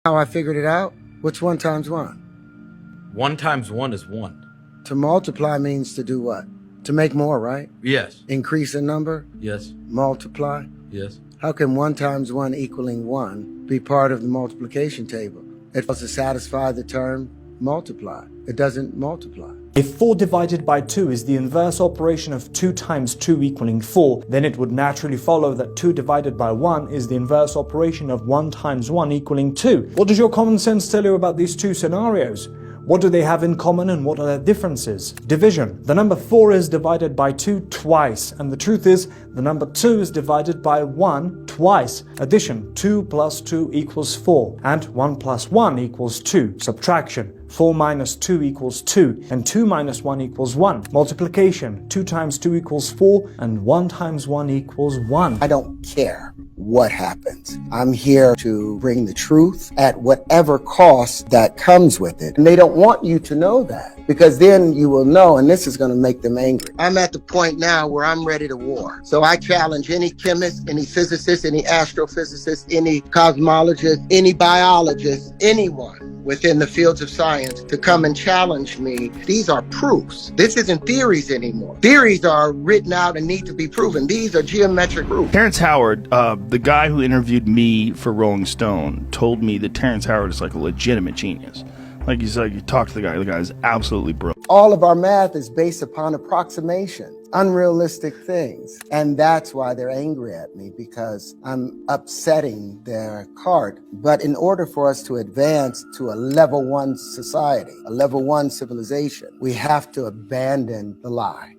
How I figured it out? What's 1 times 1? 1 times 1 is 1. To multiply means to do what? To make more, right? Yes. Increase in number? Yes. Multiply? Yes. How can 1 times 1 equaling 1 be part of the multiplication table? It was to satisfy the term multiply. It doesn't multiply. If 4 divided by 2 is the inverse operation of 2 times 2 equaling 4, then it would naturally follow that 2 divided by 1 is the inverse operation of 1 times 1 equaling 2. What does your common sense tell you about these two scenarios? What do they have in common and what are their differences? Division. The number 4 is divided by 2 twice, and the truth is the number 2 is divided by 1 twice. Addition. 2 plus 2 equals 4, and 1 plus 1 equals 2. Subtraction. 4 minus 2 equals 2, and 2 minus 1 equals 1. Multiplication. 2 times 2 equals 4, and 1 times 1 equals 1. I don't care what happens. I'm here to bring the truth at whatever cost that comes with it. And they don't want you to know that, because then you will know, and this is going to make them angry. I'm at the point now where I'm ready to war. So I challenge any chemist, any physicist, any astrophysicist, any cosmologist, any biologist, anyone within the fields of science to come and challenge me. These are proofs. This isn't theories anymore. Theories are written out and need to be proven. These are geometric proofs. Terrance Howard, the guy who interviewed me for Rolling Stone, told me that Terrance Howard is like a legitimate genius. Like he's like, you talk to the guy is absolutely brilliant. All of our math is based upon approximation, unrealistic things. And that's why they're angry at me, because I'm upsetting their cart. But in order for us to advance to a level 1 society, a level 1 civilization, we have to abandon the lie.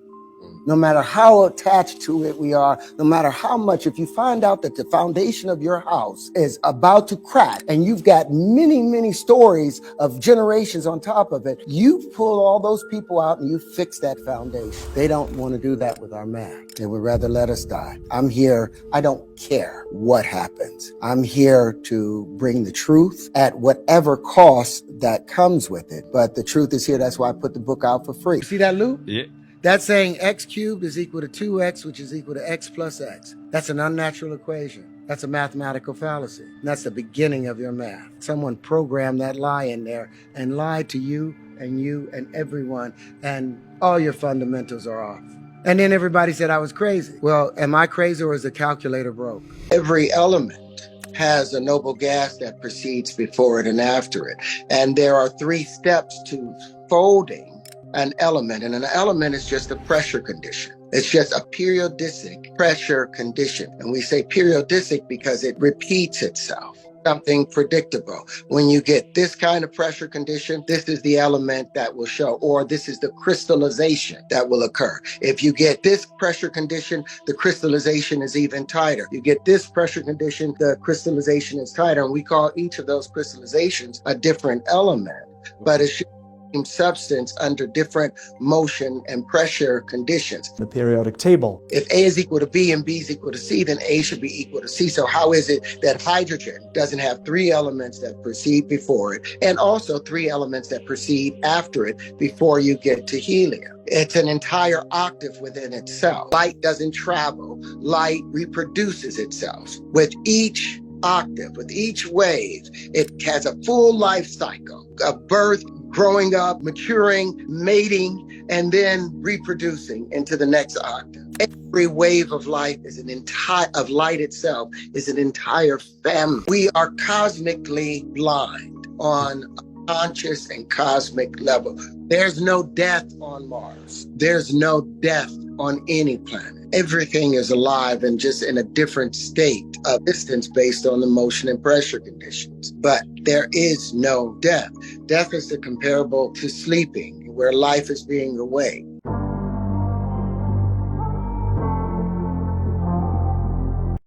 No matter how attached to it we are, no matter how much, if you find out that the foundation of your house is about to crack and you've got many, many stories of generations on top of it, you pull all those people out and you fix that foundation. They don't want to do that with our math. They would rather let us die. I'm here. I don't care what happens. I'm here to bring the truth at whatever cost that comes with it. But the truth is here. That's why I put the book out for free. See that, Lou? Yeah. That's saying x cubed is equal to 2x, which is equal to x plus x. That's an unnatural equation. That's a mathematical fallacy. And that's the beginning of your math. Someone programmed that lie in there and lied to you and everyone, and all your fundamentals are off. And then everybody said I was crazy. Well, am I crazy, or is the calculator broke? Every element has a noble gas that precedes before it and after it. And there are 3 steps to folding an element, and an element is just a pressure condition. It's just a periodic pressure condition. And we say periodic because it repeats itself, something predictable. When you get this kind of pressure condition, this is the element that will show, or this is the crystallization that will occur. If you get this pressure condition, the crystallization is even tighter. You get this pressure condition, the crystallization is tighter. And we call each of those crystallizations a different element, but it's substance under different motion and pressure conditions. The periodic table. If A is equal to B and B is equal to C, then A should be equal to C. So how is it that hydrogen doesn't have 3 elements that precede before it, and also 3 elements that precede after it before you get to helium? It's an entire octave within itself. Light doesn't travel. Light reproduces itself. With each octave, with each wave, it has a full life cycle of birth, growing up, maturing, mating, and then reproducing into the next octave. Every wave of life is of light itself is an entire family. We are cosmically blind on a conscious and cosmic level. There's no death on Mars. There's no death on any planet. Everything is alive and just in a different state of distance based on the motion and pressure conditions. But there is no death. Death is comparable to sleeping, where life is being awake.